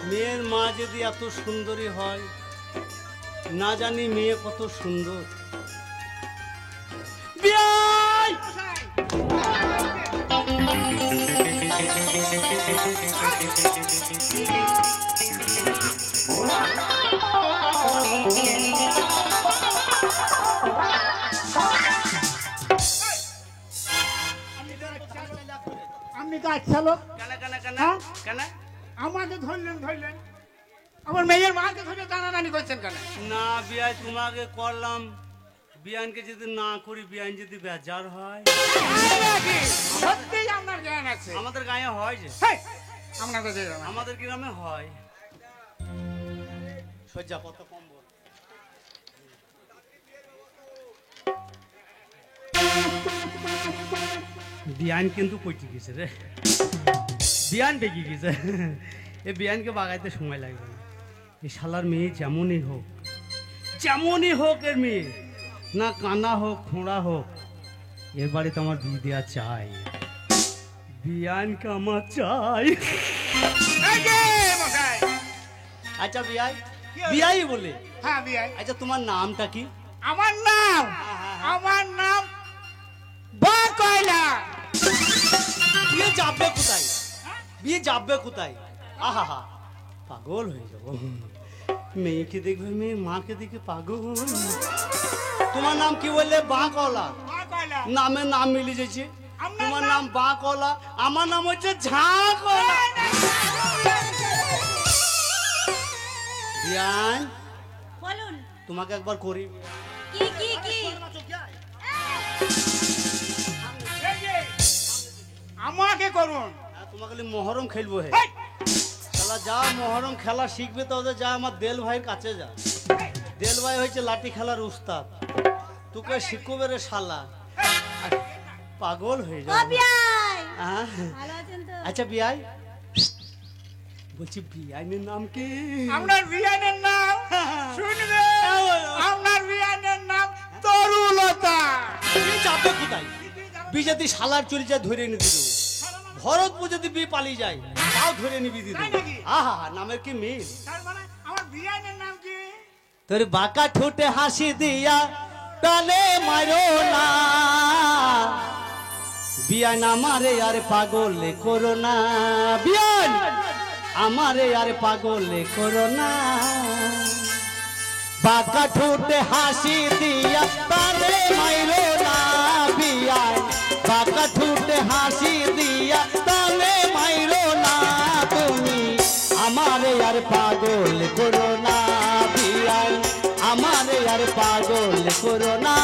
মেয়ের মা যদি এত সুন্দরী হয়, না জানি মেয়ে কত সুন্দর। বিয়াই আপনি তো আচ্ছা লোক। কেন কেন কেন কেন আমাকে ধরলেন আমার মেয়ের মাকে ধরে টানাটানি করছেন কেন? না বিয়াই তোমাকে করলাম, বিয়ানকে যদি না করি বিয়ান যদি বেজার হয়। সত্যি আপনার জ্ঞান আছে? আমাদের গায়ে হয় যে, আমাদের গ্রামে হয়। শয্যাপত্র কম্বল বিয়ান কিন্তু কইতে গেছে রে, বিয়ান বেগে গেছে। এই বিয়ানকে বাগাইতে সময় লাগবে না। এই শালার মেয়ে যেমনই হোক এর মেয়ে, না কানা হোক খোঁড়া হোক, এর বাড়িতে আমার বিয়ে দেওয়া চাই। বিয়ানকে আমার চাই। আচ্ছা বিয়াই, বিয়াই বলে? হ্যাঁ বিয়াই। আচ্ছা তোমার নামটা কি? আমার নাম বাকয়লা। বিয়ে যাবে কোথায়? বিয়ে যাবে কোথায়? আহা হা, পাগল হয়ে যাব। মেয়েকে দেখবে, মেয়ে মাকে দেখে পাগল। তোমার নাম কি বললে? বাকলা। নামের নাম মিলে যাচ্ছে। তোমার নাম বাকলা, আমার নাম হচ্ছে ঝাঁকলা। বিয়ান বলুন। তোমাকে একবার করি। কি কি কি? আমাকে করুন। তোমাকে মহরম খেলবো। হে শালা যা মহরম খেলা শিখবে তাহলে যা আমার দেল ভাইয়ের কাছে যা। দেল ভাই হয়েছে লাঠি খেলার উস্তাদ, তোকে শিখবে রে শালা। পাগল হয়ে যাবে। আচ্ছা বিয়াই বলছি, বিয়াইনের নাম কি? আপনার বিয়ানের নাম শুনবে, আপনার বিয়ানের নাম তরুলতা। যাবে কোথায়? বি যদি শালার চলে যায় ধরে এনে দিল। ভরতপুর যদি বি পালিয়ে যায় তাও ধরে নিবি দিদি। আহা নামের কি মিল। আমার বিয়ানের নাম কি? তোর বাঁকা ঠোঁটে হাসি দিয়া টানে মারো না, বিয়ান আমারে আর পাগল করো না। বিয়ান আমারে আর পাগল করো না। বাঁকা ঠোঁটে হাসি দিয়া টানে মারো না, বিয়ান বাঁকা ঠোঁটে হাসি দিয়া টানে মারো না। তুমি আমারে আর পাগল করো না, বিয়ান আমারে আর পাগল করো না।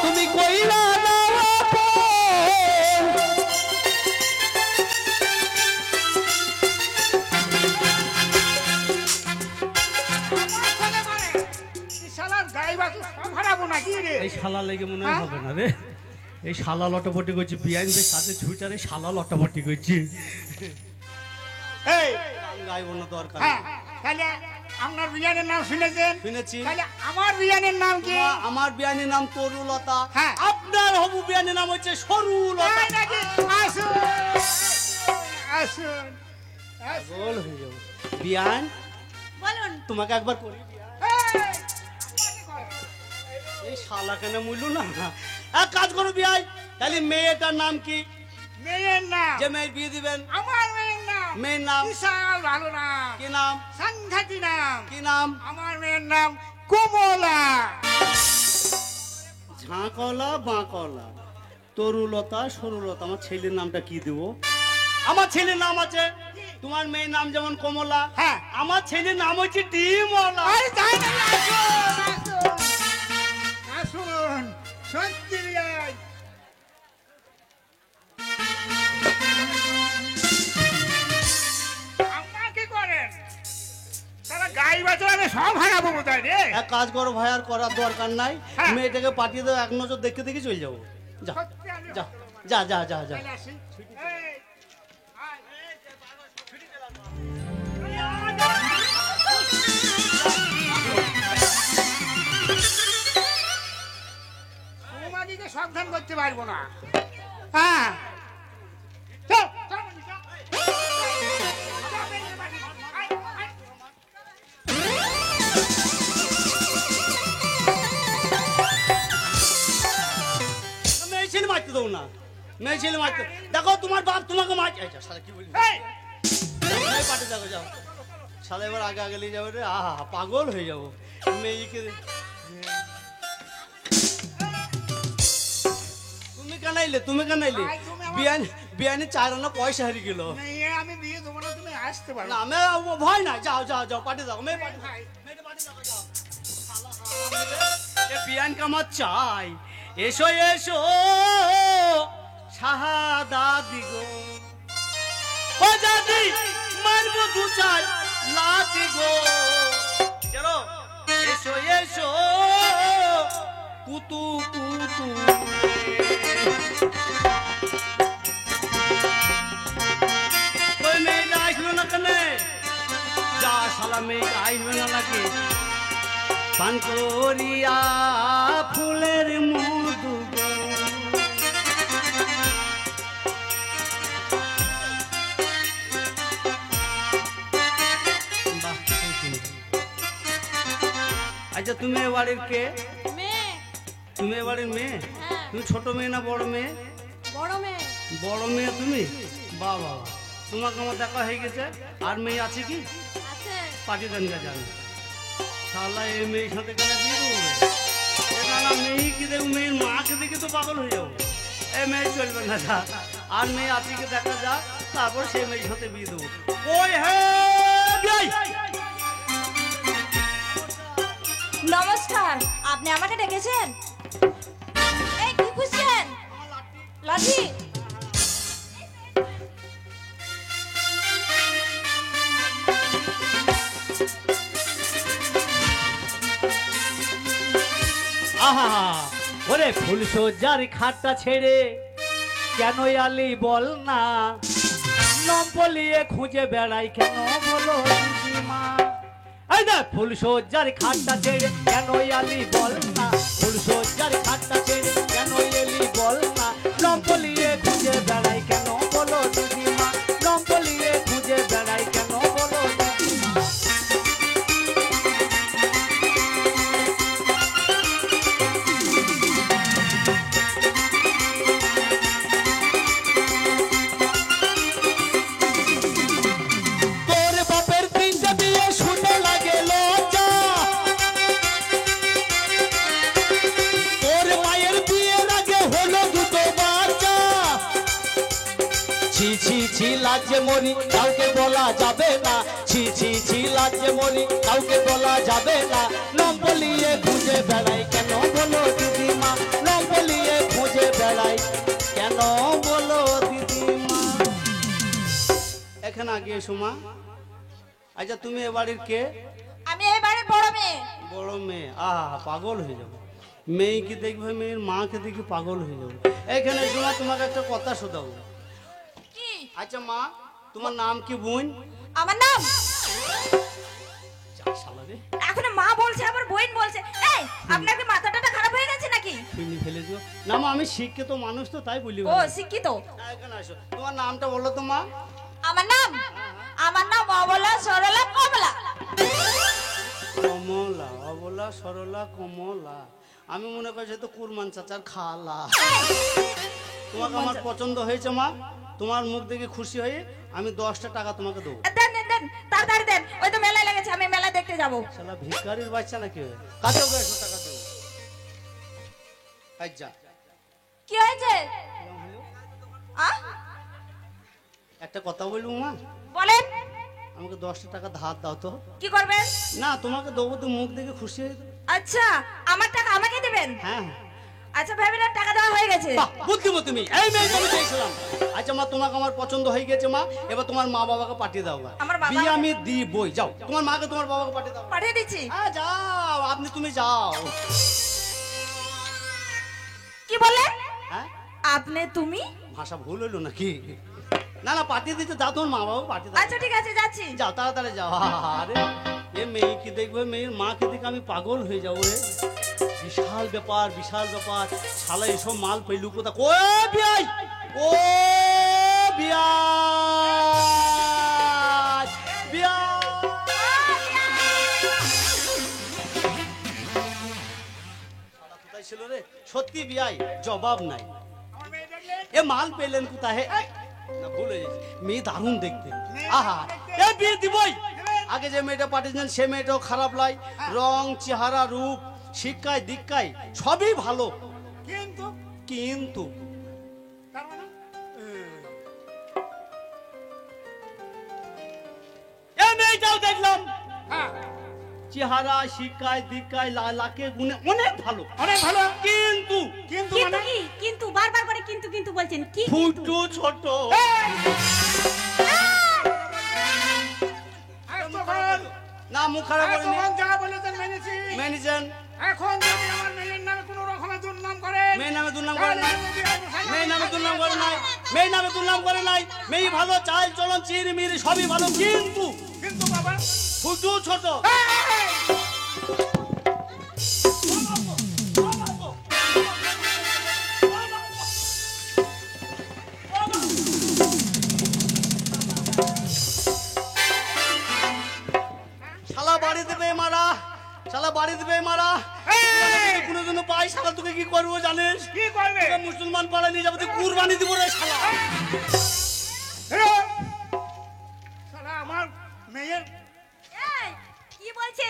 তুমি কইলা না এই শালা লেগে মনে হয় হবে না রে। এই শালা লটাপটি করছি, বিআইনের সাথে ছুটারে শালা লটাপটি করছি। এই গাইব না দরকার। তাহলে আপনার বিয়ানের নাম শুনেছেন? শুনেছি। তাহলে আমার বিয়ানের নাম কি? আমার বিয়ানের নাম তরুলতা। হ্যাঁ। আপনার হবু বিয়ানের নাম হচ্ছে সরুলতা। আসুন আসুন পাগল হয়ে যাবো। বিয়ান বলুন। তোমাকে একবার করি। এই শালা কেন মূল্য না। এক কাজ করো বিয়াই, তাহলে মেয়েটার নাম কি? মেয়ের নাম যে মেয়ের বিয়ে দিবেন? আমার মেয়ের নাম। মেয়ের নাম? বিশাল ভালো নাম। কি নাম? সাংঘাতিক নাম। কি নাম? আমার মেয়ের নাম কমলা। ঝাঁকলা বাঁকলা তরুলতা সরুলতা। আমার ছেলের নামটা কি দেবো? আমার ছেলের নাম আছে, তোমার মেয়ের নাম যেমন কমলা, হ্যাঁ আমার ছেলের নাম হচ্ছে ডিমলা। আসুন সত্যি বছর আমি সব হারাবো বোধহয় রে। এক কাজ করো ভাই, আর করার দরকার নাই, হ্যাঁ। মেয়েটাকে পাঠিয়ে দাও, এক নজর দেখে দেখে চলে যাবো। যা সত্যি আমি- যা যা যা যা যা। তাহলে আসি। এই, আয়। তোমাদিকে সাবধান করতে পারবো না। হ্যাঁ চল, চল, চল। আয়, আয়। মেয়ে ছেলে মারতে দেবো না, মেয়ে ছেলে মারতে, দেখো তোমার বাপ তোমাকে মারছে। এই যা, শালা কি বলবি, এই, মেয়ে পাঠিয়ে দেখো, যাও শালা, এবার আগে আগে নিয়ে যাবে রে, আহা পাগল হয়ে যাবো মেয়েকে। তুমি কেন আইলে, তুমি কেন আইলে? ভাই, তুমি আমার- বিয়ান বিয়ানে 4 আনা পয়সা হারিয়ে গেল। মেয়ে আমি বিয়ে দেবো না, তুমি আসতে পারো। না আমি ভয় না, যাও যাও যাও, পাঠিয়ে দাও, মেয়ে পাঠিয়ে দাও, ভাই, মেয়েটা পাঠিয়ে দাও, যাও। শালা হারামি রে, এ বিয়ানকে আমার চাই। এসো এসো শাহাদাদি গো, ও জাদি মারবো 2-4 লাতি গো। চলো এসো এসো কুতু কুতু, ওই মেয়েটা আসলো না কেন? যা শালা, মেয়েটা আসবে না নাকি? পান করিয়া ফুলের মধু গো। বাহ, খুব সুন্দর। আচ্ছা তুমি এ বাড়ির কে? মেয়ে। তুমি এ বাড়ির মেয়ে? হ্যাঁ। তুমি ছোট মেয়ে না বড় মেয়ে? বড় মেয়ে। বড় মেয়ে তুমি? বাবা, তোমাকে আমার দেখা হয়ে গেছে। আর মেয়ে আছে কি? আছে। পাঠিয়ে দেন গা, জানি শালা এই মেয়ের সাথে কেন বিয়ে দেবো? না মেয়ে কি দেখবো, মেয়ের মাকে দেখে তো পাগল হয়ে যাবো। এই মেয়ে চলবে না, যা আর মেয়ে আছে কি দেখা যাক, তারপর সেই মেয়ের সাথে বিয়ে দেবো। ওই হে বিয়াই! নমস্কার, আপনি আমাকে ডেকেছেন? এই কি খুঁজছেন? লাঠি। আহা, ওরে ফুল সজ্জার খাটটা ছেড়ে কেন আলি বল না, নম্বলিয়ে খুঁজে বেড়াই কেন বলো দিদিমা। এই দেখ ফুল সজ্জার খাটটা ছেড়ে কেন আলি বল না, ফুল সজ্জার খাটটা ছেড়ে কেন এলি বল না, নম্বলিয়ে খুঁজে বেড়াই কেন বলো দিদিমা, নম্বলিয়ে খুঁজে বেড়াই কেন বলো দিদিমা। তোর বাপের 3টে বিয়ে শুনে লাগে লজ্জা, তোর মায়ের বিয়ের আগে হলো 2টো বাচ্চা। ছি ছি ছি লাজে মরি, কাউকে বলা যাবে না, ছি ছি ছি লাজে মরি, কাউকে বলা যাবে না, নম্বলিয়ে খুঁজে বেড়াই কেন বলো দিদিমা, নম্বলিয়ে খুঁজে বেড়াই কেন বলো দিদিমা। এখানে আগে এসো মা। আচ্ছা তুমি এ বাড়ির কে? আমি এবারে বড় মেয়ে। বড় মেয়ে? আহা পাগল হয়ে যাবো, মেয়েকে দেখবে, মেয়ের মাকে দেখে পাগল হয়ে যাবো। এখানে এসো মা, তোমাকে একটা কথা শোধাবো। কি? আচ্ছা মা, তোমার নাম কি বোন? আমার নাম? যা শালা রে, এখন মা বলছে আবার বোন বলছে। এই, আপনার কি মাথাটা খারাপ হয়ে গেছে নাকি? ফিনি ফেলে দিও না মা, আমি শিক্ষিত মানুষ তো তাই বলি। ও শিক্ষিত। এখানে আসো, তোমার নামটা বলো তো মা। আমার নাম? আমার নাম অবলা সরলা কমলা। কমলা, অবলা সরলা কমলা, আমি মনে করছি তো কুরমান চাচার খালা। তোমাকে আমার পছন্দ হয়েছে মা, তোমার মুখ দেখে খুশি হয়ে আমি 10টা টাকা তোমাকে দেবো। দেন দেন দেন, তাড়াতাড়ি দেন, ওই তো মেলায় লেগেছে, আমি মেলা দেখতে যাব। শালা ভিখারির বাচ্চা নাকি? কাছে 100 টাকা দেবো। এই যা, কি হয়েছে? আ? একটা কথা বলবো মা, বলেন। আমাকে 10টা টাকা ধার দাও তো। কি করবেন? না তোমাকে দেবো তো, মুখ দেখে খুশি হয়ে যাবে। আচ্ছা, আমার টাকা আমাকে দেবেন? হ্যাঁ আচ্ছা ভেবে না, টাকা দেওয়া হয়ে গেছে। বাহ, বুদ্ধিমতী তুমি। এই মেয়েকে আমি চেয়েছিলাম। আচ্ছা মা, তোমাকে আমার পছন্দ হয়ে গেছে মা, এবার তোমার মা বাবাকে পাঠিয়ে দাও গা। আমার বাবা- বিয়ে আমি দিবই, যাও তোমার মাকে তোমার বাবাকে পাঠিয়ে দাও। পাঠিয়ে দিচ্ছি। হ্যাঁ যাও, তুমি যাও। কি বলে? হ্যাঁ, আপনি তুমি? ভাষা ভুল হলো নাকি? না না, পাঠিয়ে দিতে যাও, তোমার মা বাবা পাঠিয়ে দাও। আচ্ছা ঠিক আছে, যাচ্ছি। যাও তাড়াতাড়ি যাও। আরে এ মেয়েকে দেখবে, মেয়ের মাকে দেখে আমি পাগল হয়ে যাবো রে। বিশাল ব্যাপার, বিশাল ব্যাপার। শালা এসব মাল পেলু কোথা? ও বিয়াই, ও বিয়াই, বিয়াই। শালা কোথায় ছিল রে? সত্যি বিয়াই, জবাব নাই। আমার মেয়ে দেখলেন? এ মাল পেলেন কোথায়? এই, না ভুল হয়ে যাচ্ছে। মেয়ে দারুণ দেখতে। আহা, এ বিয়ে দিবই। আগে যে মেয়েটা পাঠিয়েছেন সে মেয়েটাও খারাপ লাই। রং, চেহারা, রূপ, শিক্ষায়, দীক্ষায় সবই ভালো, কিন্তু কিন্তু তার মানে এ মেয়েটাও দেখলাম হ্যাঁ, চেহারা, শিক্ষায়, দীক্ষায়, লাকে গুণে অনেক ভালো, অনেক ভালো। কিন্তু কিন্তু কিন্তু মানে কি? কিন্তু বারবার করে কিন্তু কিন্তু বলছেন কি? ফুটু ছোট। এতক্ষণ না মুখ খারাপ করেনি, এতক্ষণ যা বলেছেন মেনেছি। মেনেছেন। এখন যদি আমার মেয়ের নামে কোনো রকমের দুর্নাম করে, মেয়ে নামে দুর্নাম করে নাই, মেয়ে নামে দুর্নাম করে নাই, মেয়ে নামে দুর্নাম করে নাই। মেয়ে ভালো, চাল চলন চিরমিরি সবই ভালো, কিন্তু কিন্তু বাবা ফুটু ছোট। শালা বাড়ি দেবে মারা, শালা বাড়ি দেবে মারা। কোনো দিনও পাই শালা, তোকে কি করবো জানিস? কি করবে? তোকে মুসলমান পাড়া নিয়ে যাবো, তুই কুরবানি দিব রে শালা। শালা আমার মেয়ের এই, কি বলছে?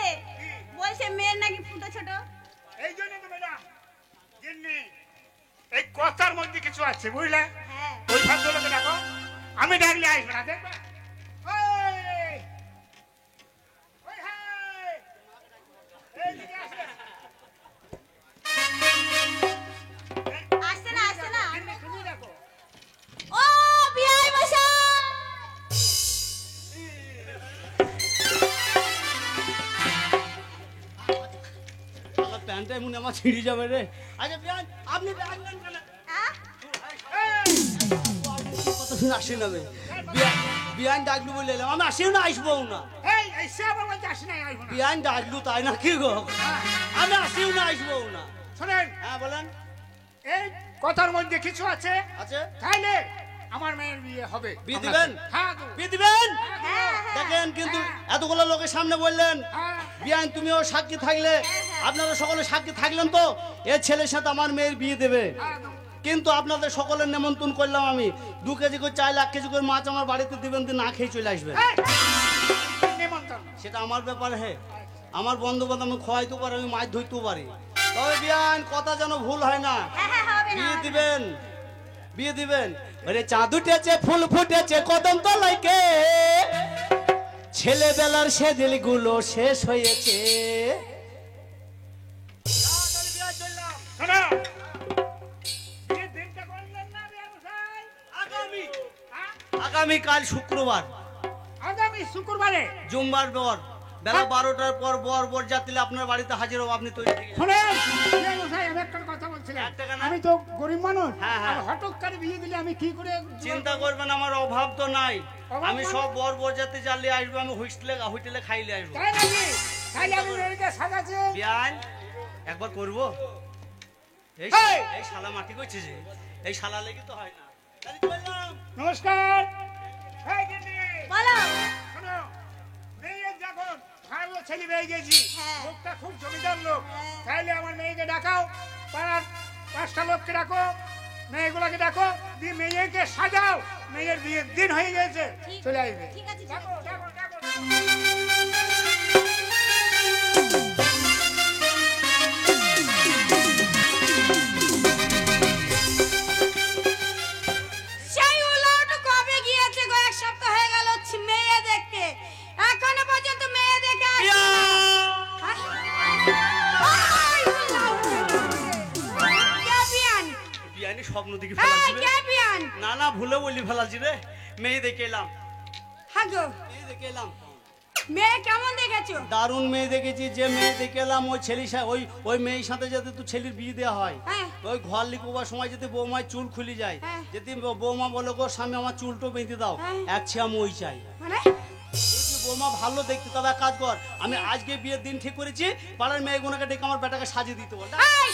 বলছে মেয়ের নাকি ফুটো ছোট। এই জন্য তো ম্যাডাম জিন্নি এই কথার মধ্যে কিছু আছে বুঝলে? হ্যাঁ। ওই ভদ্রলোকে দেখো, আমি ডাকলে আসবে না, দেখবে? ওই! ওই হাই! এইদিকে আসে। আসছে না, আসছে না। জিন্নি, তুমি দেখো। ও বিয়াই মশাই! শালা প্যান্টটা এমন আমার ছিঁড়ে যাবে রে। আচ্ছা বিয়ান, আপনি ডাকলেন কেন? হ্যাঁ? কথা শুনে আসি না বে। বিয়ান ডাকলু বলে এলাম, আমি আসিও না, আসবো না। এই সে আবার বলতে আসে নাই, আসবো না। বিয়ান ডাকলু তাই না কি গো? আমি আসিও না, আসবো না। শোনেন, হ্যাঁ বলেন। এই কথার মধ্যে কিছু আছে, আছে? তাইলে আমার মেয়ের বিয়ে হবে। বিয়ে দিবেন? হ্যাঁ দেবো। বিয়ে দিবেন? হ্যাঁ, দেখেন কিন্তু এতগুলো লোকের সামনে বললেন হ্যাঁ। বিয়ান, তুমিও সাক্ষী থাকলে, আপনারা সকলে সাক্ষী থাকলেন তো এ ছেলের সাথে আমার মেয়ের বিয়ে দেবে। হ্যাঁ দেবো। কিন্তু আপনাদের সকলের নেমন্তন্ন করলাম আমি, 2 কেজি করে চাল, 1 কেজি করে মাছ আমার বাড়িতে দিবেন, দিয়ে না খেয়ে চলে আসবেন। এই! নিমন্ত্রণ। সেটা আমার ব্যাপার। হে, আমার বন্ধু বান্ধব আমি খোয়াইতে পারি, আমি মাছ ধরতেও পারি, তবে বিয়ান কথা যেন ভুল হয় না। হ্যাঁ, হ্যাঁ, হবে না। বিয়ে দিবেন, বিয়ে দিবেন। আরে চাঁদ উঠেছে, ফুল ফুটেছে কদম তলাইকে, ছেলেবেলার সেদিলগুলো শেষ হয়েছে। শোনো, বিয়ের দিনটা করলেন না ব্যবসায়? আগামীকাল শুক্রবার, আগামী শুক্রবারে। জুম্বার বর, বেলা 12টার পর বর যাত্রী আপনার বাড়িতে হাজির হবো, আপনি তৈরি থেকে যান। শোনেন, ব্যবসায় আমি একটা কথা বলছিলাম। একটা কেন? আমি তো গরিব মানুষ, হ্যাঁ, হ্যাঁ। আর হঠাৎ করে বিয়ে দিলে আমি কি করে? চিন্তা করবেন, আমার অভাব তো নাই। অভাব আমি মানে? সব বর যাত্রী চালিয়ে আসবো, আমি হোটেলে খাইলে আসবো। তাই নাকি? তাই আমি মেয়েকে সাজাচ্ছি। বিয়ান একবার করবো। এই এই! এই শালা মাটি করছে যে, এই শালা লেগে তো হয় না। তাহলে চললাম। নমস্কার। এই দিদি, বলো। শোনো, মেয়ের যখন ভালো ছেলে পেয়ে গেছি, হ্যাঁ। লোকটা খুব জমিদার লোক, হ্যাঁ। তাইলে আমার মেয়েকে ডাকাও, পাড়ার 5টা লোককে ডাকো, মেয়েগুলোকে ডাকো, দিয়ে মেয়েকে সাজাও। মেয়ের বিয়ের দিন হয়ে গেছে, ঠিক- চলে আসবে। ঠিক আছে, ঠিক ডাকো, ডাকো, ডাকো। সেই উলট কবে গিয়েছে গো? 1 সপ্তাহ হয়ে গেল মেয়ে দেখতে, এখনো পর্যন্ত মেয়ে দেখে আসছে না। বিয়ান! কে বিয়ানি স্বপ্ন দেখে এই ফেলাছি রে। কে বিয়ান? না না ভুলে বলি ফেলাছি রে। মেয়ে দেখে এলাম, হ্যাঁ গো, মেয়ে দেখে এলাম। মেয়ে কেমন দেখেছো? দারুণ মেয়ে দেখেছি। যে মেয়ে দেখে এলাম ওই ওই মেয়ের সাথে যাতে তুই ছেলের বিয়ে দেওয়া হয়, হ্যাঁ। ওই ঘর লিখবার সময় যদি বৌমায় চুল খুলে যায়, হ্যাঁ। যদি বৌমা বলে গো স্বামী আমার চুলটো বেঁধে দাও, হ্যাঁ। এক ছিয়া মই চাই। মানে যদি বৌমা ভালো দেখতে তবে এক কাজ কর, আমি আজকে বিয়ের দিন ঠিক করেছি, পাড়ার মেয়েগুলোকে ডেকে আমার বেটাকে সাজিয়ে দিতে বল। এই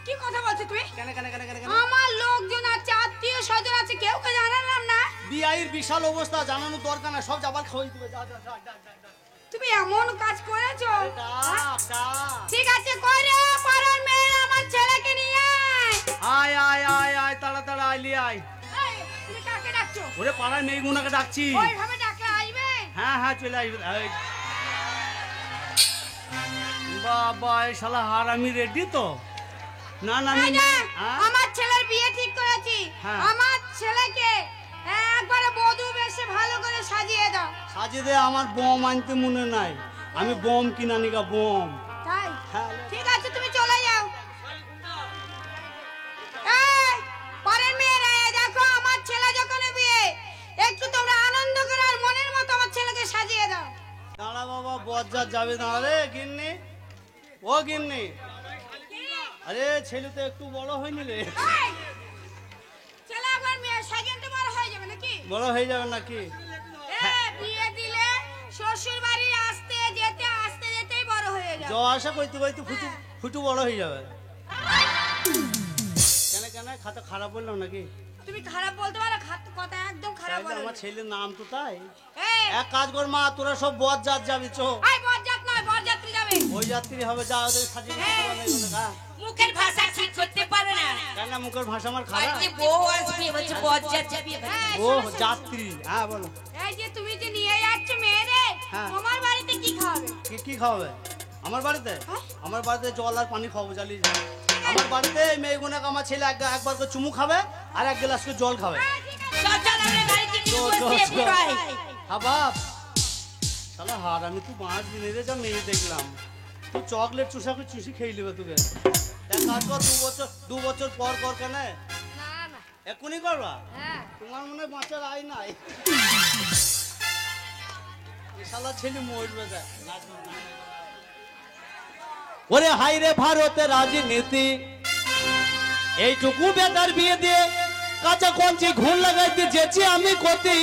কি কথা বলছো তুমি? কেন কেন কেন কেন কেন? আমার লোকজন আছে, আত্মীয় স্বজন আছে, কেউ কে জানালাম না। বিয়ের বিশাল অবস্থা, জানানোর দরকার না, সব যাবার খাওয়াই দিবে। যা যা যা যা যা, যা। তুমি এমন কাজ করেছো? হ্যাঁ? ডাক, ডাক। ঠিক আছে, কই রে পাড়ার মেয়ে আমার ছেলেকে নিয়ে আয়। আয় আয় আয় আয়, তাড়াতাড়ি আইলি আয়। এই, তুমি কাকে ডাকছো? ওরে পাড়ার মেয়েগুলোকে ডাকছি। ওইভাবে ডাকলে আসবে? হ্যাঁ হ্যাঁ চলে আসবে। এই। বাবা এই শালা হারামি রেডি তো? না না এই যে, হ্যাঁ? আমার ছেলের বিয়ে ঠিক করেছি। হ্যাঁ। আমার ছেলেকে একবারে বধূ বেশে ভালো করে সাজিয়ে দাও। সাজিয়ে দে, আমার বোম আনতে মনে নাই, আমি বোম কিনা নিগা বোম। তাই? হ্যাঁ। ঠিক আছে, তুমি চলে যাও। এই, পরের মেয়েরা এই দেখো, আমার ছেলে যখন বিয়ে, একটু তোমরা আনন্দ করে আর মনের মতো আমার ছেলেকে সাজিয়ে দাও। দাঁড়া বাবা, বজ্জাত যাবে না রে গিন্নি, ও গিন্নি। আরে ছেলে তো একটু বড় হয়নি রে। এই, ছেলে আবার মেয়ে সেকেন্ড বার হয়ে যাবে নাকি? বড় হয়ে যাবে নাকি? বিয়ে দিলে শ্বশুর বাড়ি আসতে যেতেই বড় হয়ে যাবে। জ আশা করতে করতে ফুটু ফুটু বড় হয়ে যাবে। কেন কেন খাতা খারাপ বললাম নাকি? তুমি খারাপ বলতে পারো, কথা একদম খারাপ তাই তো, বলো। আমার ছেলের নাম তো তাই। এই, এক কাজ কর মা, তোরা সব বজ্জাত যাবি চো। এই বরযাত্রী নয়, বরযাত্রী যাবে। ওই যাত্রী হবে, যা ওদের সাজিয়ে দিতে হ্যাঁ। হবে এগুলো, হ্যাঁ। মুখের ভাষা ঠিক করতে পারে না। কেন মুখের ভাষা আমার খারাপ? আজকে বউ আসবে বলছে বজ্জাত যাবি। এই, ও শোনো, শোনো। যাত্রী, হ্যাঁ বলো। এই যে তুমি যে নিয়ে যাচ্ছ মেয়েরে, হ্যাঁ। তোমার বাড়িতে কি খাওয়াবে? কি কি খাওয়াবে আমার বাড়িতে? হ্যাঁ? আমার বাড়িতে জল আর পানি খাওয়াবো, জানি। আমার বাড়িতে মেয়েগুনাকে আমার ছেলে একবার করে চুমু খাবে আর এক গ্লাস করে জল খাবে। চল চল আমরা বাড়িতে গিয়ে চল, বসে চল, চল। খাই। হ্যাঁ বাপ, শালা হার, আমি তুই 5 দিন এলে যা মেয়ে দেখলাম, তুই চকলেট চুষা করে চুষি খেয়ে নেবে তোকে। এক কাজ কর, 2 বছর পর কর। কেন না না, এখনই করবা? হ্যাঁ। তোমার মনে হয় বাঁচার আয় নাই। এই শালা ছেলে মরবে দেখ। ওরে হাই রে ভারতের রাজনীতি, এইটুকু বেটার বিয়ে দিয়ে কাঁচা কঞ্চি ঘুণ লাগাইতে যেছি আমি কতি।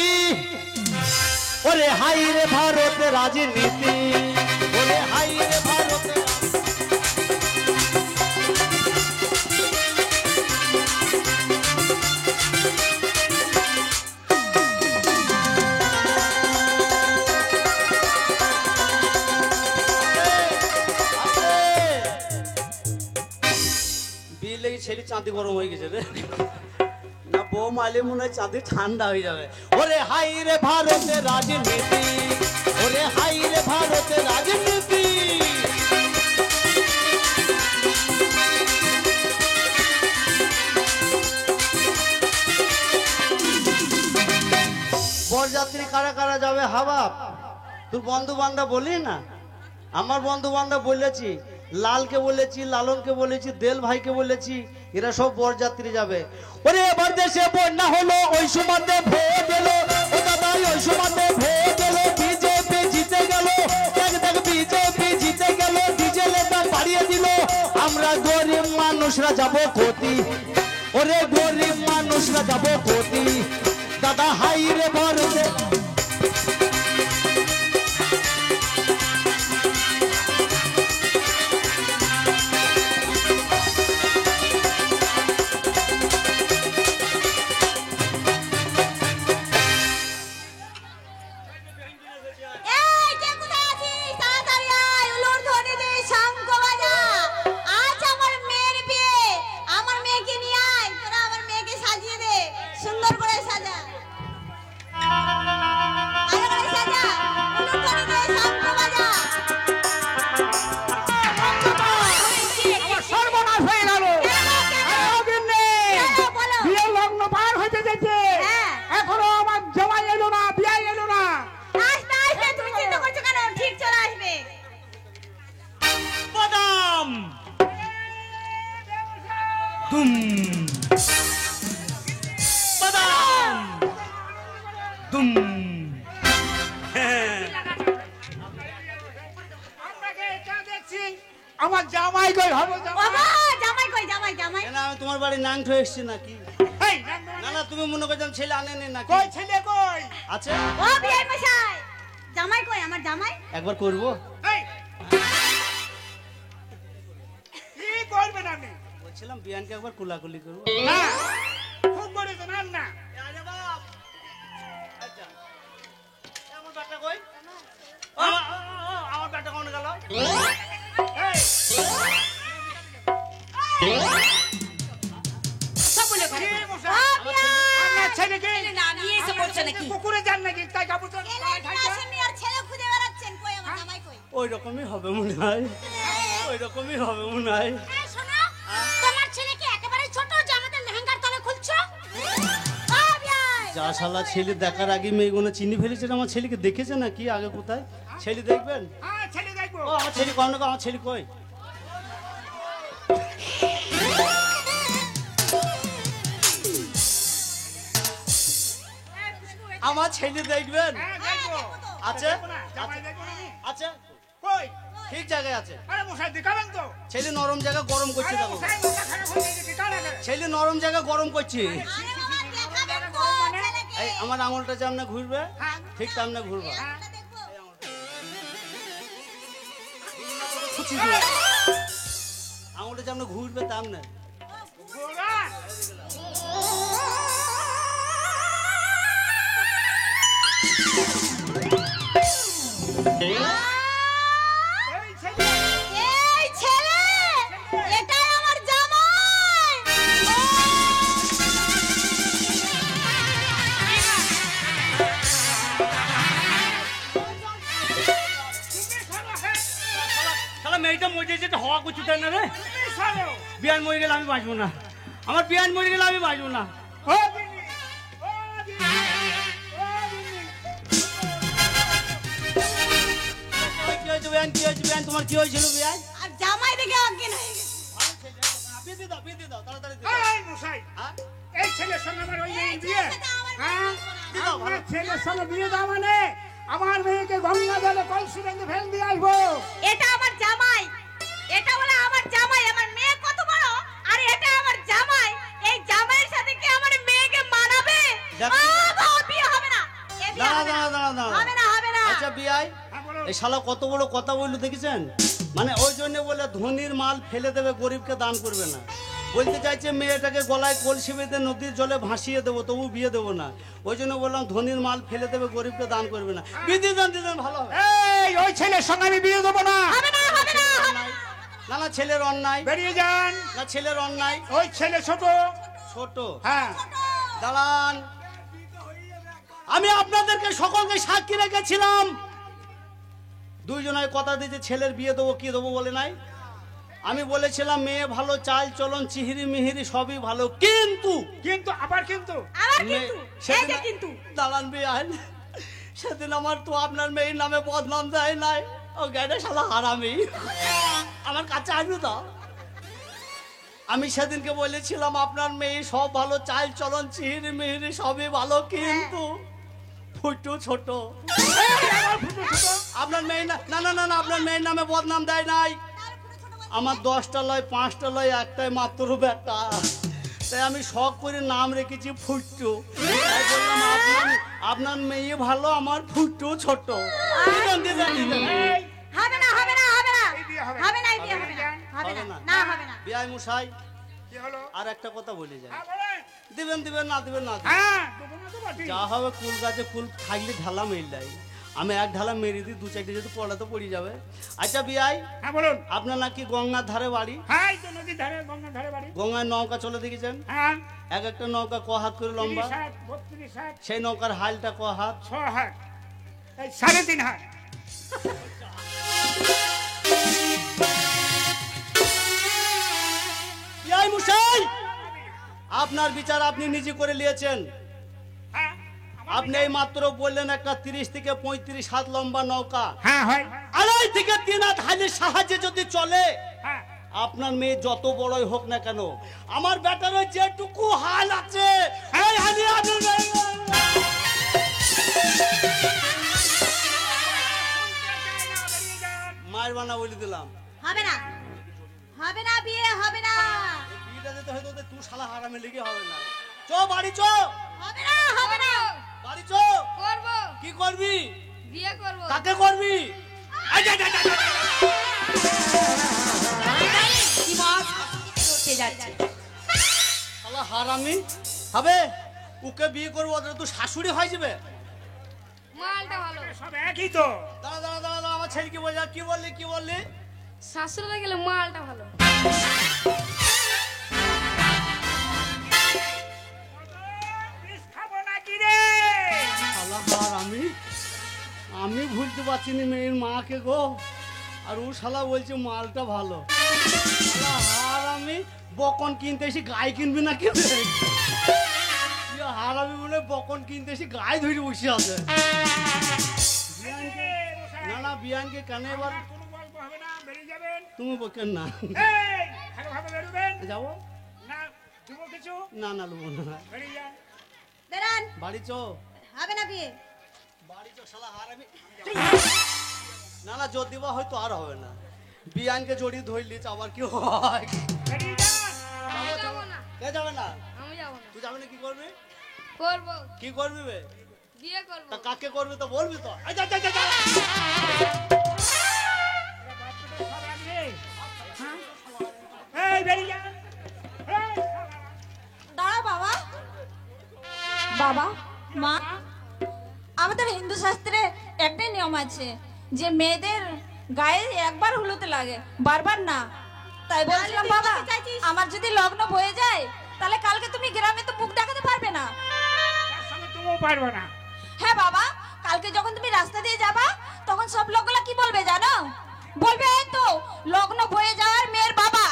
ওরে হাই রে ভারতের রাজনীতি, ওরে হাই রে ভারতের বিয়ে লেগে ছেলে চাঁদি গরম হয়ে গেছে রে। না বউ মাইলে মনে হয় চাঁদি ঠান্ডা হয়ে যাবে। ওরে হাই রে ভারতের রাজনীতি, ওরে হাই রে ভারতের রাজনীতি। বরযাত্রী কারা কারা যাবে হাবাব? তোর বন্ধু বান্ধব বলি না? আমার বন্ধু বান্ধব বলেছি, লালকে বলেছি, লালনকে বলেছি, দেল ভাইকে বলেছি, এরা সব বরযাত্রী যাবে। ওরে এবার দেশে বন্যা হলো, ওই সময়তে ভোট এলো, ও দাদা ওই সময়তে ভোট এলো, বিজেপি জিতে গেল, দেখ দেখ বিজেপি জিতে গেল, ডিজেলের দাম বাড়িয়ে দিল, আমরা গরিব মানুষরা যাব কোটি। ওরে গরিব মানুষরা যাব কোটি। দাদা হাই রে ভারতে এই কে কোথায় আছিস? তাড়াতাড়ি আয়, উলুর ধ্বনি দে, শঙ্খ বাজা। আজ আমার মেয়ের বিয়ে, আমার মেয়েকে নিয়ে আয়, তোরা আমার মেয়েকে সাজিয়ে দে, সুন্দর করে সাজা। বাদাম দুম। হ্যাঁ, আপনাকে এটা দেখছি আমার জামাই কই হবে বাবা জামাই কই জামাই জামাই কেন আমি তোমার বাড়ি নাং হয়ে এসছি নাকি? এই না না, তুমি মনে করছো আমি ছেলে আনেনি নাকি? কই ছেলে কই আছে, ও বিয়াই মশাই জামাই কই আমার জামাই একবার করবো। এই কি করবেন আপনি? বলছিলাম বিয়ানকে একবার কুলাকুলি করবো। না খুব করেছেন আর না আরে বাপ, আচ্ছা আমার ব্যাটা কই? আমার ব্যাটা কোন গেল? সব বলে করে। কি মশাই? ও বিয়াই আপনার ছেলে কি ছেলে নামিয়ে এসে বলছে নাকি? পুকুরে যান নাকি তাই কাপড় চোপড় ছেলে এখানে আসেননি আর ছেলে খুঁজে বেড়াচ্ছেন কই আমার জামাই কই ওই রকমই হবে মনে হয়, ওই রকমই হবে মনে হয়। এই শোনো তোমার ছেলে কি একেবারে ছোট যে আমাদের লেহেঙ্গার তলে খুলছো ও বিয়াই যা শালা ছেলে দেখার আগে মেয়েগুলো চিনি ফেলেছে, আমার ছেলেকে দেখেছে না কি আগে কোথায়? ছেলে দেখবেন? হ্যাঁ ছেলে দেখবো ও আমার ছেলে কম না, আমার ছেলে কই? আমার ছেলে দেখবেন? হ্যাঁ দেখবো আছে দেখবো না, জামাই দেখবো না আমি? আছে, কই ঠিক জায়গায় আছে। আরে মশাই দেখাবেন তো ছেলে নরম জায়গা গরম করছে, আরে দেখো মশাই মাথা খারাপ হয়ে গেছে দেখান আগে ছেলে নরম জায়গা গরম করছে। আরে বাবা দেখাবেন তো ছেলেকে এই আমার আঙুলটা যেমন ঘুরবে হ্যাঁ ঠিক তেমন ঘুরবা। আমরা দেখবো আঙুলটা যেমন ঘুরবে তেমন। গোরা এই ছেলে এই ছেলে এটাই আমার জামাই তুমি সরো হ্যাঁ শালা মেয়েটা মরে যেতে হওয়া কিছু তাই না রে? তুমি সরো বিয়ান মরে গেলে আমি বাঁচবো না, আমার বিয়ান মরে গেলে আমি বাঁচবো না। ও দিদি ও দিদি ও দিদি কি হয়েছে বিয়ান, কি হয়েছে বিয়ান, তোমার কি হয়েছিল বিয়ান? আর জামাই দেখে অজ্ঞান হয়ে গেছে বিয়ে দাও, বিয়ে দাও, তাড়াতাড়ি দিয়ে দাও। এই মশাই হ্যাঁ? এই ছেলের সঙ্গে আমার ওই মেয়ের বিয়ে ছেলের সাথে আমার হ্যাঁ বিয়ে দাও, আমার ভালো। ছেলের সঙ্গে বিয়ে দাও মানে আমার মেয়েকে গঙ্গা জলে কলসি বেঁধে ফেল দিয়ে আসবো এটা আমার জামাই এটা বলে আমার জামাই আমার মেয়ে কত বড় আর এটা আমার জামাই এই জামাইয়ের সাথে কি আমার মেয়েকে মানাবে দেখো। বাবা বিয়ে হবে না এ বিয়ে দাঁড়া হবে না। দাঁড়া দাঁড়া দাঁড়া। হবে না হবে না আচ্ছা বিয়াই, হ্যাঁ বলো এই শালা কত বড় কথা বললো দেখেছেন? মানে ওই জন্য বলে ধনির মাল ফেলে দেবে, গরিবকে দান করবে না। বলতে চাইছে মেয়েটাকে গলায় কলসি বেঁধে নদীর জলে ভাসিয়ে দেবো, তবু বিয়ে দেবো না। ওই জন্য বললাম ধনির মাল ফেলে দেবে, গরিবকে দান করবে না। বিধি দান দিতেন ভালো হবে। এই ওই ছেলের সঙ্গে আমি বিয়ে দেবো না হবে না হবে না হবে না। না না, ছেলের অন্যায়, বেরিয়ে যান না ছেলের অন্যায়। ওই ছেলে ছোট ছোট, হ্যাঁ দাঁড়ান, আমি আপনাদেরকে সকলকে সাক্ষী রেখেছিলাম। দুইজনের কথা দিয়েছে ছেলের বিয়ে দেবো, কি দেবো বলে নাই। আমি বলেছিলাম মেয়ে ভালো, চাল চলন চিহিরি মিহিরি সবই ভালো, কিন্তু কিন্তু আবার কিন্তু আবার মে- কিন্তু এই সেদিন যে কিন্তু দাঁড়ান বিয়ান, সেদিন আমার তো আপনার মেয়ের নামে বদনাম দেয় নাই, ও গাড়ি শালা হারামি, আমার কাছে আসবে তো। আমি সেদিনকে বলেছিলাম আপনার মেয়ে সব ভালো, চাল চলন চিহিরি মিহিরি সবই ভালো, কিন্তু ফুটু ছোট। আপনার মেয়ে না না না না না, আপনার মেয়ের নামে বদনাম দেয় নাই। আমার 10টা লয় 5টা লয় একটাই মাত্র বেটা, তাই আমি শখ করে নাম রেখেছি ফুট্টু। তাই বললাম আপনার মেয়ে ভালো, আমার ফুট্টু ছোট। দিদান, দিদান, দিদান। এই হবে না হবে না হবে না এই বিয়ে হবে না। হবে না এই বিয়ে হবে না হবে না না হবে না বিয়াই মশাই, কি হলো আর একটা কথা বলে যায়, হ্যাঁ বলেন দিবেন দিবেন না দিবেন না দিবেন। হ্যাঁ দেবো না তো বটে। যা হবে কুল গাছে কুল থাকলে ঢালা মেললাই, আমি এক ঢালা মেরে দিই, 2-4টে যদি পড়া তো পড়ে যাবে। আচ্ছা বিয়াই, হ্যাঁ বলুন আপনার নাকি গঙ্গার ধারে বাড়ি, হ্যাঁ এই তো নদীর ধারে গঙ্গার ধারে বাড়ি গঙ্গায় নৌকা চলে দেখেছেন? হ্যাঁ এক একটা নৌকা ক হাত করে লম্বা, 30 হাত 32 হাত সেই নৌকার হালটা ক হাত? 6 হাত এই 3.5 হাত বিয়াই মশাই, আপনার বিচার আপনি নিজে করে নিয়েছেন। হ্যাঁ আপনি এই মাত্র বললেন একটা 30 থেকে 35 হাত লম্বা নৌকা হ্যাঁ হয় 2.5 থেকে 3 হাত হালের সাহায্যে যদি চলে, হ্যাঁ আপনার মেয়ে যত বড়ই হোক না কেন, আমার বেটার যেটুকু হাল আছে এই হালি আপনার মায়ের বানা বলে দিলাম। হবে না, হবে না, বিয়ে হবে না, বিয়েটা যেতে হয়তো তুই শালা হারামে লেগে হবে না। চ বাড়ি চ, হবে না, হবে না। বাড়ি চ। করব, কি করবি? বিয়ে করব। কাকে করবি? কি মাছ করতে যাচ্ছে? শালা হারামি হবে। ওকে বিয়ে করবো, ওদের তো শাশুড়ি হয়ে যাবে। মালটা ভালো। সব একই তো। দাঁড়া দাঁড়া দাঁড়া দাঁড়া, আমার ছেলেকে বলে কি বললি কি বললি? শাশুড়িতে গেলে মালটা ভালো। বিষ খাবো নাকি রে? শালা হারামি, আমি ভুলতে পারছি না মেয়ের মাকে গো, আর ও শালা বলছে মালটা ভালো। শালা হারামি, বকন কিনতে এসে গায়ে কিনবি না কিনবে? হারামি বলে বকন কিনতে এসে গায়ে ধরে বসে আছে। বিয়ানকে, না না বিয়ানকে কেন এবার? আমার কোনো গল্প হবে না, বেরিয়ে যাবেন। তুমি বকেন না। এই, ভালোভাবে বেরোবেন। যাবো না, দেবো কিছু? না না লোবো না, বেরিয়ে যান। বেরান, বাড়ি চো। হবে না বিয়ে। বাড়ি চো শালা হারামি। না না জোর দিবা হয়তো আর হবে না। বিয়ানকে জড়িয়ে ধরলিস আবার কি হয়? বেরিয়ে যান। আমি যাবো না, কে যাবে না? আমি যাবো না। তুই যাবে না কি করবি? করব, কি করবি বে? বিয়ে করব। তা কাকে করবি তো বলবি তো। এই যা, যা, যা, যা। সব এক রে। হ্যাঁ? এই, বেরিয়ে যান। এই, শালা। দাঁড়া বাবা, বাবা, মা, আমাদের হিন্দু শাস্ত্রে একটাই নিয়ম আছে যে মেয়েদের গায়ে একবার হলুদ লাগে, বারবার না। তাই বলছিলাম বাবা, আমার যদি লগ্ন হয়ে যায় তাহলে কালকে তুমি গ্রামে তো মুখ দেখাতে পারবে না। তার সঙ্গে তুমিও পারবে না। হ্যাঁ বাবা, কালকে যখন তুমি রাস্তা দিয়ে যাবা তখন সব লোকগুলা কি বলবে জানো? বলবে এই তো লগ্ন হয়ে যাওয়ার মেয়ের বাবা।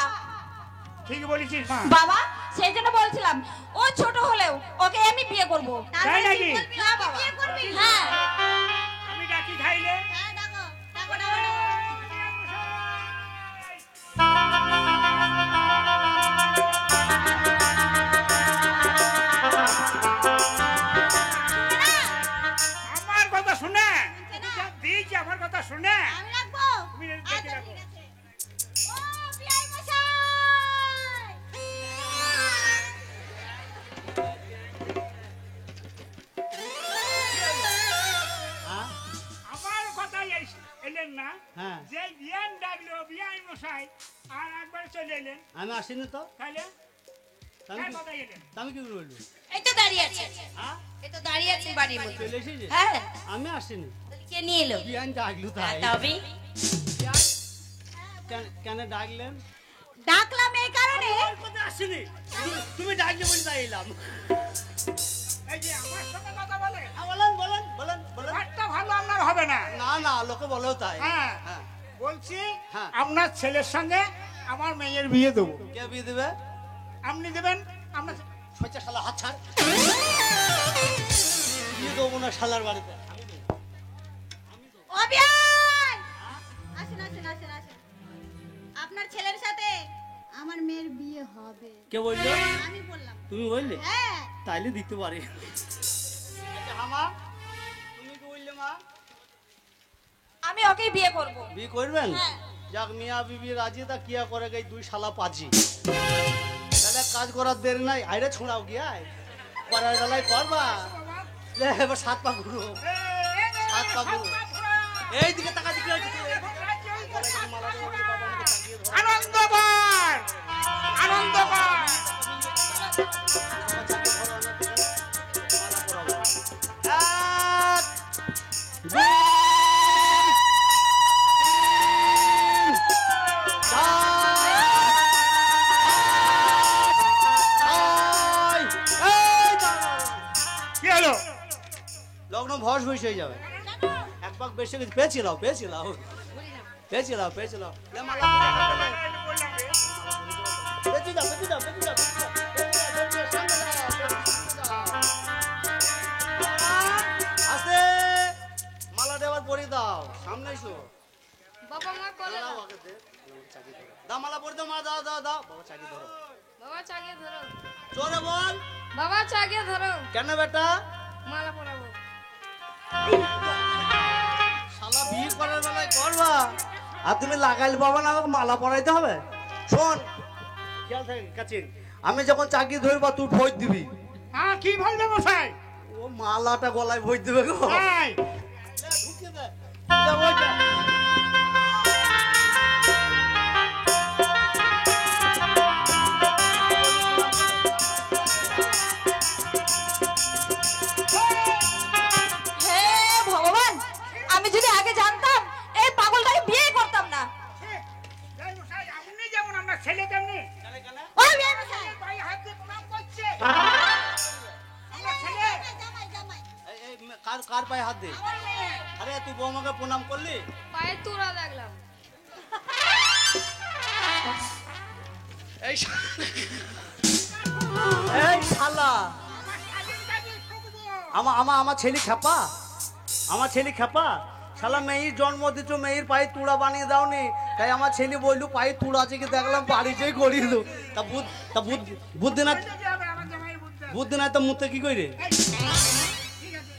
ঠিক বলেছিস মা। বাবা, সেই জন্য বলছিলাম ও ছোট হলেও ওকে আমি বিয়ে করব। তাই নাকি? হ্যাঁ বাবা, হ্যাঁ। আমি ডাকি খাইলে। আমার কথা শুনে দিয়েছি, আমার কথা শুনে আমি রাখবো। তুমি দেখে আচ্ছা, রাখো। ঠিক আছে। ও বিআই মশাই, হ্যাঁ? আমার কথা এলেন না। হ্যাঁ। যে বিয়ান ডাকলো বিয়ান মশাই আর একবার চলে এলেন, আমি আসিনি তো। তাহলে আমি কার কি- কথা এলেন? আমি কি বলবো? এই তো দাঁড়িয়ে আছে, হ্যাঁ? এই তো দাঁড়িয়ে আছে বাড়ির মধ্যে। চলে এসেছিস? হ্যাঁ, আমি আসিনি। তাহলে কে নিয়ে এলো? বিয়ান ডাকলু তাই। তবে কেন ডাকলেন? ডাকলাম এই কারণে। ওর কথা আসিনি। তুমি ডাকলে বলে তাই এলাম। এই যে আমার সঙ্গে কথা বলে, বলেন বলেন বলেন বলেন। ব্যাপারটা ভালো আপনার হবে না। না না, লোকে বলেও তাই। হ্যাঁ, হ্যাঁ। বলছি হ্যাঁ। আপনার ছেলের সঙ্গে আমার মেয়ের বিয়ে দেবো। কে বিয়ে দেবে? আপনি দেবেন? আপনার সচ্চা শালা হাত ছাড়। বিয়ে দেবো না শালার বাড়িতে। ও বিআই, আসেন আসেন আসেন আসেন। আপনার ছেলের সাথে আমার মেয়ের বিয়ে হবে। কে বললো? আমি বললাম। তুমি বললে? হ্যাঁ, তাইলে দিতে পারি। মা, তুমি কি বললে মা? আমি ওকেই বিয়ে করব। বিয়ে করবেন? হ্যাঁ। যাক, মিয়া বিবি রাজি, তা কিয়া করে গেই দুই শালা পাজি। তাহলে কাজ করার দেরি নাই, আইরে ছোঁড়াও গিয়া করার বেলায় করবা। লে, এবার সাত পা ঘুরো, সাত পা ঘুরো। এইদিকে টাকা দিকে আনন্দবার আনন্দবার কি হলো? লগ্ন ভস ভস হয়ে যাবে। এক পাক বেশি কিছু পেয়েছিলাম পেয়েছিলাম পেয়েছিলাম পেয়েছিলাম। পেঁচে যাও পেঁচে যাও পেঁচে যাও আস্তে মালা দেওয়ার পরে দাও, সামনে এসো। বাবা মা বলে দাঁড়াও আগে দাও মালা পরে দাও, মা দাও দাও দাও। বাবা চাকি ধরো, বাবা চাগিয়ে ধরো, জোরে বল। বাবা চাগিয়ে ধরো, কেন বেটা? মালা পরাবো। শালা বিয়ে করার বেলায় করবা, আর তুমি লাগাইলে বাবা না, আমাকে মালা পরাইতে হবে। শোন, খেয়াল থাকে কাচিন, আমি যখন চাকি ধরবা তুই ভোজ দিবি। হ্যাঁ কি বলবে মশাই? ও মালাটা গলায় ভোজ দিবে গো। তাই ঢুকিয়ে দে। যা, ওই যা। হে ভগবান, আমি যদি আগে জানতাম এই পাগলটাকে বিয়ে করতাম না। এই মশাই আপনি যেমন আমরা ছেলে তেমনি ওই বিয়ে মশাই, ভাই হাত দিয়ে প্রণাম করছে। আমরা ছেলে এই, এই, কার কার পায়ে হাত দে? আরে তুই বৌমাকে প্রণাম করলি? পায়ে তোরা দেখলাম। এই এই শালা, আমার ছেলে খেপা, আমার ছেলে খেপা। শালা মেয়ের জন্ম দিচ্ছ, মেয়ের পায়ে তুড়া বানিয়ে দাওনি, তাই আমার ছেলে বললো পায়ে তুড়া আছে কি দেখলাম, বাড়িতেই করিয়ে দো। তা বুদ্ধি না, বুদ্ধি হবে আমার জামাই বুদ্ধি। বুদ্ধি নাই তো মুতে কি করে? ঠিক আছে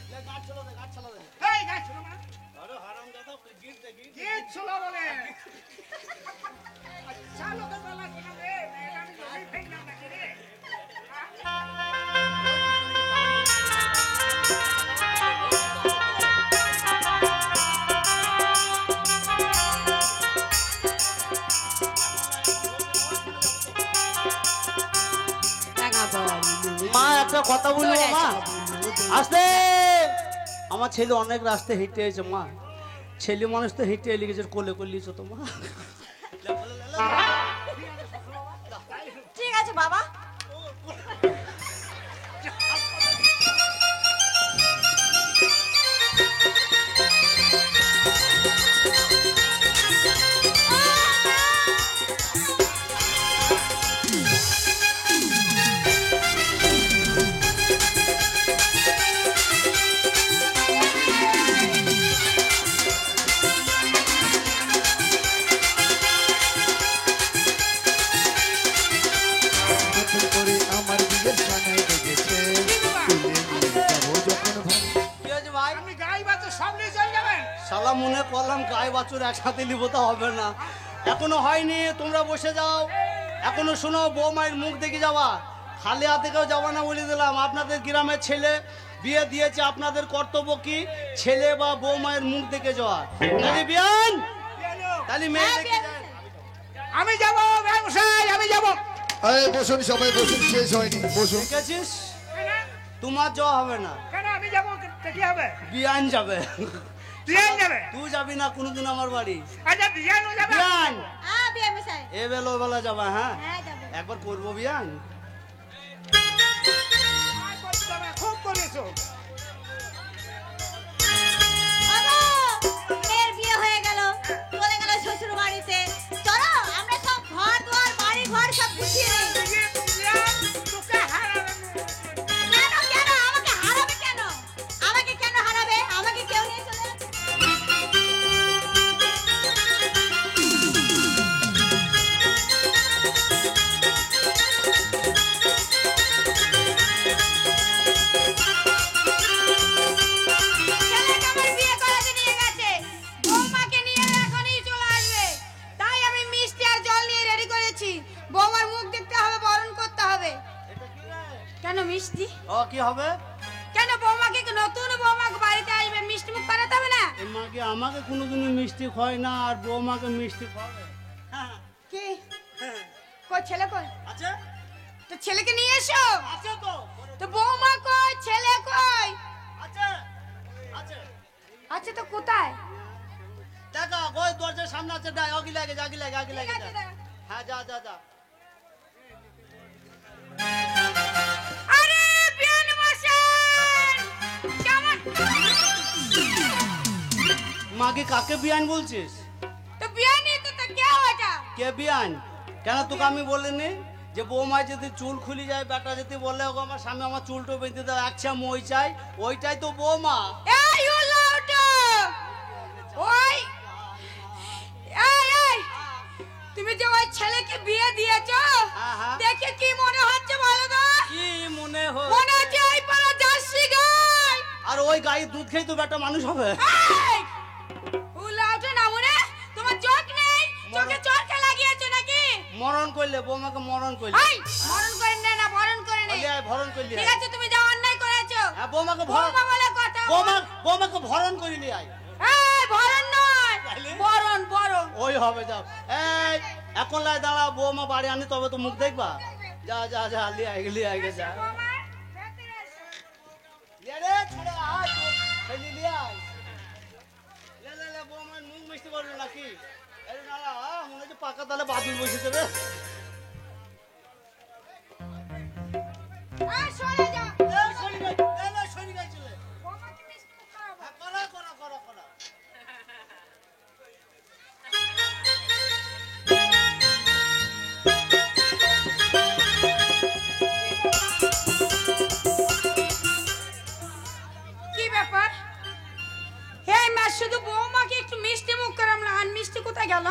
এই গাছ ছিল না গীত ছিল বলে আচ্ছা লোকের বেলা ছিল রে মেয়েটা আমি জমি ফেললাম নাকি রে মা একটা কথা বলবো মা, আসতে। আমার ছেলে অনেক রাস্তা হেঁটে এসেছে মা, ছেলে মানুষ তো হেঁটে এলে গেছে, কোলে করলিছ তো মা। ঠিক আছে বাবা। আপনি গাই বাচ্চা সব নিয়ে চলে যাবেন শালা মনে করলাম গায়ে বাছুর একসাথে নিব, তো হবে না, এখনো হয়নি, তোমরা বসে যাও। এখনো শোনো, বৌমায়ের মুখ দেখে যাওয়া, খালি হাতে কেউ যাওয়া না বলে দিলাম। আপনাদের গ্রামের ছেলে বিয়ে দিয়েছে, আপনাদের কর্তব্য কি ছেলে বা বৌমায়ের মুখ দেখে যাওয়া। তাহলে বিয়ান, তাহলে মেয়ে দেখে যায়। আমি যাবো ব্যবসায় আমি যাবো এই বসুন সবাই বসুন, শেষ হয়নি, বসুন। দেখেছিস, তোমার যাওয়া হবে না, কেন আমি যাবো কি হবে বিয়ান যাবে। বিয়ান যাবে তুই যাবি না কোনোদিন আমার বাড়ি। আচ্ছা বিয়ানও যাবে বিয়ান হ্যাঁ বিয়ে মশাই, এ বেলা ও বেলা যাবা, হ্যাঁ হ্যাঁ যাবো। একবার করবো বিয়ান। খুব করেছো বাবা, মেয়ের বিয়ে হয়ে গেল, চলে গেল শ্বশুর বাড়িতে। চলো আমরা সব ঘর দুয়ার বাড়ি ঘর সব গুছিয়ে নিই। তোকে হারাবে কেন কেন আমাকে হারাবে? কেন আমাকে কেন হারাবে? আমাকে কেউ নিয়ে চলে যাচ্ছে। ছেলেকে আমার বিয়ে করাতে নিয়ে গেছে, বৌমাকে নিয়ে এখনই চলে আসবে। তাই আমি মিষ্টি আর জল নিয়ে রেডি করেছি। বৌমার মুখ দেখতে হবে, বরণ করতে হবে। কেন মিষ্টি? ও কি হবে? কেন বৌমাকে নতুন বৌমা বাড়িতে আসবে, মিষ্টি মুখ করাতে হবে না? এই মাকে আমাকে কোনোদিনও মিষ্টি খায় না, আর বৌমাকে মিষ্টি খাবে। হ্যাঁ, কি হ্যাঁ। কই ছেলে কই? আছে তো ছেলেকে নিয়ে এসো। আছে তো তো বৌমা কই, ছেলে কই? আছে আছে আচ্ছা তো কোথায়? দেখা ওই দরজার সামনে আছে, ডাই আগি লাগে আগি লাগে আগি লাগে ঠিক আছে, যা। দাঁড়া। হ্যাঁ যা যা যা। আরে বিয়ান মশাই, কেমন? মাকে কাকে বিয়ান বলছিস? তো বিয়ানই তো কে ওটা? কে বিয়ান? কেন তোকে আমি বলিনি যে বৌমা যদি চুল খুলি যায়, বেটা যদি বলে ওগো আমার স্বামী আমার চুলটো বেঁধে দেয়, আচ্ছা মই চাই, ওইটাই তো বৌমা। এই উলাউটো, ওই এই এই তুমি যে ওই ছেলেকে বিয়ে দিয়েছো হ্যাঁ। দেখে কি মনে হচ্ছে বলো তো? কি মনে হয়? মনে হচ্ছে ওই পাড়া জার্সি গাই। আর ওই গায়ে দুধ খেয়ে তো বেটা মানুষ হবে। এই! উলাওটা না মনে? তোমার চোখ নেই? চোখে চরকা লাগিয়েছো নাকি? মরণ করলে বৌমাকে মরণ করলে। এই! মরণ করে নে না, বরণ করে নে। আলিয়া ভরণ করলি। ঠিক আছে, তুমি যা অন্যায় করেছো। হ্যাঁ বৌমাকে ভরণ। বৌমা বলে কথা। বৌমাকে ভরণ করিলি আয়। এই ভরণ নয়, তাইলে? বরণ বরণ। ওই হবে যাও। এই এখন লাই দাঁড়া, বৌমা বাড়ি আনি তবে তো মুখ দেখবা। যা যা যা লিয়ে আগে যা। লিয়ে রে ছোড়া আয় তো খেলি লিয়ে আয়। লে বৌমার মুখ মিষ্টি করবে নাকি? এই দাঁড়া, মনে হচ্ছে পাকা তালে বাদুর বসেছে রে। এই সরে যা। এই শনি গাই, এই শনি গাই চলে। বৌমাকে মিষ্টি মুখ করাবো। হ্যাঁ, করা। কি ব্যাপার? এই মা শুধু বৌমাকে একটু মিষ্টি মুখ করাম না, আর মিষ্টি কোথায় গেল?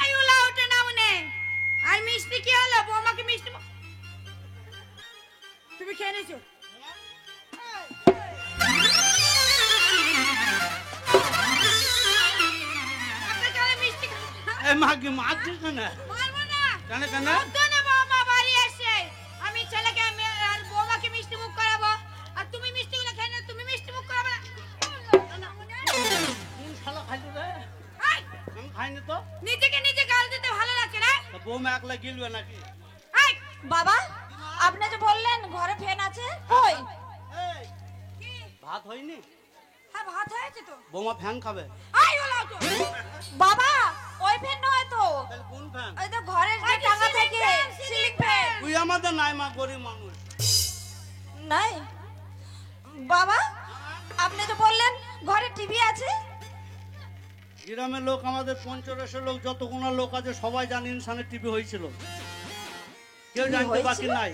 এই উলা ওঠে না মনে। আর মিষ্টি কি হলো? বৌমাকে মিষ্টি তুমি খেয়ে নিয়েছো? আপনার গালে মিষ্টি এই মাগি মাগছিস কেন? মারবো না। কেন কেন? নতুন বৌমা বাড়ি এসে আমি ছেলেকে আর বৌমাকে মিষ্টি মুখ করাবো, আর তুমি মিষ্টিগুলো খেয়ে নাও, তুমি মিষ্টি মুখ করাবে না। কোন শালা খাইলি রে? এই, আমি খাইনি তো। নিজেকে নিজে গাল দিতে ভালো লাগছে না? তা বৌমা একলা গিলবে নাকি? এই, বাবা আপনি যে বললেন ঘরে ফ্যান আছে কই? এই ভাত হয়নি? হ্যাঁ ভাত হয়েছে তো। বৌমা ফ্যান খাবে। আই ওলাও তো। বাবা ওই ফ্যান নয় তো, তাহলে কোন ফ্যান? ওই তো ঘরের যে টাকা থেকে সিলিং ফ্যান। তুই আমাদের নাই মা, গরিব মানুষ। নাই বাবা, আপনি তো বললেন ঘরে টিভি আছে। গ্রামের লোক, আমাদের পঞ্চরসের লোক, যতগুলো লোক আছে সবাই জানে ইনসানের টিভি হয়েছিল। কেউ জানতে বাকি নাই।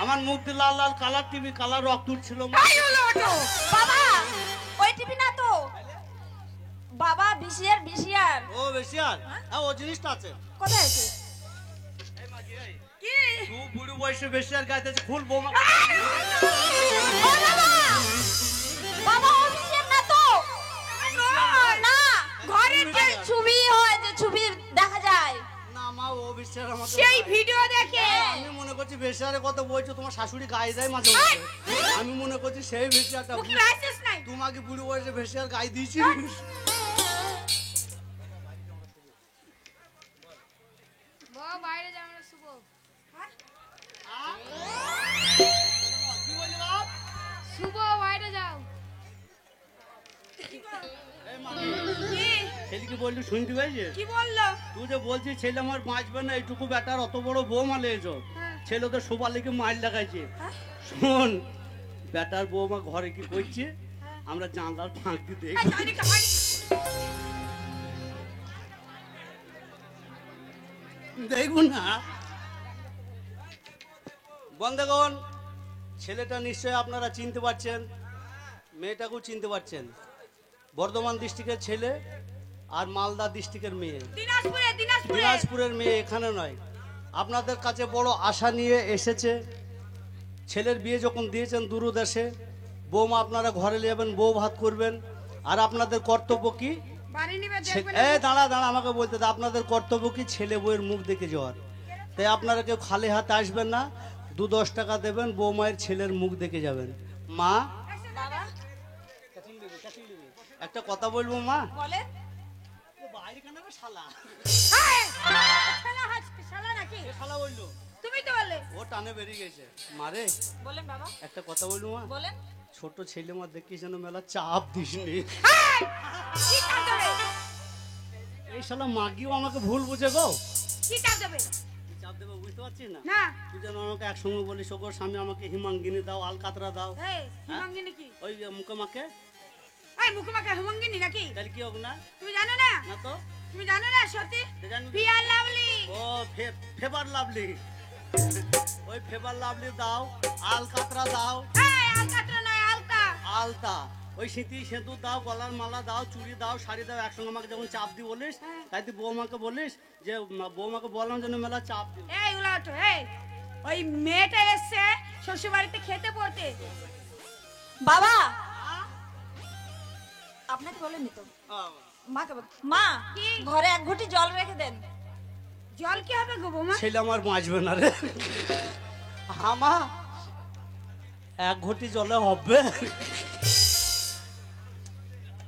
আমার মুখ দিয়ে লাল লাল কালার টিভি, কালার রক্ত উঠছিল। আই ওলাও তো। বাবা ওই টিভি না তো বাবা, বিসিআর। ও বেশি আর হ্যাঁ, ও জিনিসটা আছে। কোথায় আছে? কি তুই বুড়ো বয়সে বেশি আর গাইতেছে, ফুল বৌমা। ও বাবা, বাবা ও বিসিআর না তো। না, ঘরের যে ছবি হয়, যে ছবি দেখা যায় না মা, ও বেশি আর আমাদের সেই নাই। ভিডিও দেখে। আমি মনে করছি বেশি আরে কত বলছো, তোমার শাশুড়ি গায়ে দেয় মাঝে মাঝে। আমি মনে করছি সেই বেশি একটা। মুখ ক্রাইসিস নাই। তোমাকে বুড়ো বয়সে বেশি আর গায়ে দিয়েছি। বাবা বাইরে যাও না শুভ। কি বলি বাপ? শুভ বাইরে যাও। এই মা, কি ছেলেকে বললি শুনতে পাইছে? কি বললো? তুই যে বলছিস ছেলে আমার বাঁচবে না, এইটুকু বেটার অত বড় বৌমা লেগেছ। ছেলে তো সোবালিকে মাইল লাগাইছে। শোন, বেটার বৌমা ঘরে কি করছে, আমরা জানলার ফাঁক দিয়ে দেখি। এই জানি কাহাই। দেখুন না বন্ধুগণ, ছেলেটা নিশ্চয়ই আপনারা চিনতে পারছেন, মেয়েটাকেও চিনতে পারছেন। বর্ধমান ডিস্ট্রিক্টের ছেলে আর মালদা ডিস্ট্রিক্টের মেয়ে। দিনাজপুরে। দিনাজপুরের মেয়ে এখানে নয়। আপনাদের কাছে বড় আশা নিয়ে এসেছে। ছেলের বিয়ে যখন দিয়েছেন দূরদেশে, বৌমা আপনারা ঘরে যাবেন, বউ ভাত করবেন। আর আপনাদের কর্তব্য কি? বাড়ি নিবে ছে- দেখবেন। এই দাঁড়া আমাকে বলতে দে, আপনাদের কর্তব্য কি? ছেলে বউয়ের মুখ দেখে যাওয়ার। তাই আপনারা কেউ খালি হাতে আসবেন না, 2-10 টাকা দেবেন, বৌমায়ের ছেলের মুখ দেখে যাবেন। মা বাবা একটা কথা বলবো মা। বলেন। বাইরে কেন রে শালা? এই, শালা হাসছে, শালা নাকি? এ শালা বললো, তুমি তো বললে। ও টানে বেরিয়ে গেছে। মারে বলেন বাবা, একটা কথা বলবো মা। বলেন। ছোট ছেলে মা দেখি যেন মেলা চাপ দিসনি। এই, কি কাজ হবে? এই শালা মাগিও আমাকে ভুল বুঝে গো। কি কাজ হবে? কি চাপ দেবো বুঝতে পারছিস না? না। তুই যেন আমাকে একসঙ্গে বলিস, ওগো স্বামী আমাকে হিমাঙ্গিনী দাও, আলকাতরা দাও। এই, হিমাঙ্গিনী কি? ওই মুখে মাকে। এই মুখে মাখা হিমাঙ্গিনী নাকি? তাহলে কি হোক না? তুমি জানো না? না তো তুমি জানো না সত্যি? তো জানি। Fair lovely. ও ফেভার লাভলি। ওই ফেবার লাভলি দাও, আল কাতরা দাও, এই আলকাতরা নয় আলতা। আলতা, ওই সিঁথি সেঁদুর দাও, গলার মালা দাও, চুড়ি দাও, শাড়ি দাও। একসঙ্গে আমাকে যখন চাপ দি বলিস, তাই তুই বৌমাকে বলিস যে বৌমাকে বললাম যেন মেলা চাপ দি। এই উলাটো এই ওই মেয়েটা এসছে শ্বশুর বাড়িতে খেতে পড়তে। বাবা আপনাকে বলেনি তো? মাকে মা ঘরে এক ঘটি জল রেখে দেন। জল কি হবে গো বৌমা? ছেলে আমার বাঁচবে না রে। আমা, এক ঘটি জলে হবে?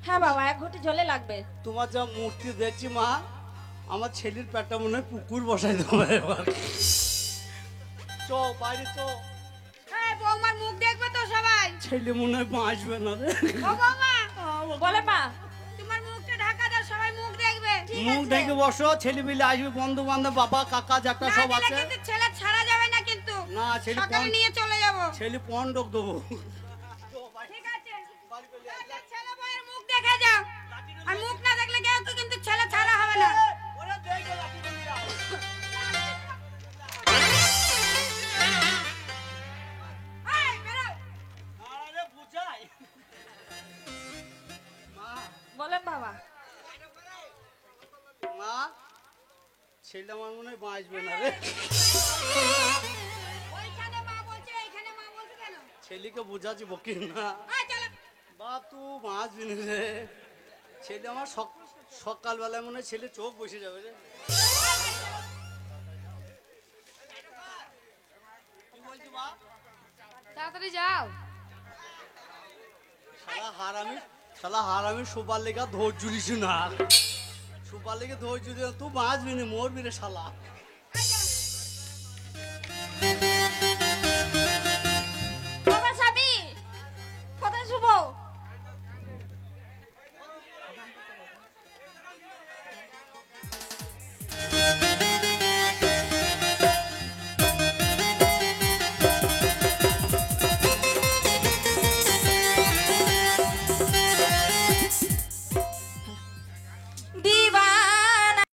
হ্যাঁ বাবা এক ঘটি জলে লাগবে। তোমার যা মূর্তি দেখছি মা, আমার ছেলের পেটটা মনে হয় পুকুর বসাই দেবো এবার। চো বাইরে চো। এই বৌমার মুখ দেখবে তো সবাই। ছেলে মনে হয় বাঁচবে না রে। ও বৌমা বলে মা তোমার মুখটা ঢাকা দাও সবাই মুখ দেখবে। মুখ দেখে বসো, ছেলে মিলে আসবে, বন্ধু বান্ধব, বাবা কাকা যাটা সব আছে। কিন্তু ছেলে ছাড়া যাবে না কিন্তু। না ছেলে সকালে নিয়ে চলে যাব। ছেলে পন্ডক দেবো। ঠিক আছে ছেলে বউয়ের মুখ দেখে যাও, আর মুখ না দেখলে কেউ কিন্তু ছেলে ছাড়া হবে না। এই, বেরো। বলেন বাবা। মা ছেলে আমার মনে হয় বাঁচবে না রে। ওইখানে মা বলছে এইখানে মা বলছে কেন? ছেলেকে বোঝাচ্ছি বকি না। এই চলো। বাপ তুই বাঁচবি না রে। ছেলে আমার সকালবেলায় মনে হয় ছেলে চোখ বসে যাবে রে। কি বলছি বাপ? তাড়াতাড়ি যাও। শালা হারামি শোবার লেগা ধৈর্য দিস না। শোবার লেগে ধৈর্য দিস, তুই বাঁচবি না, মরবি রে শালা।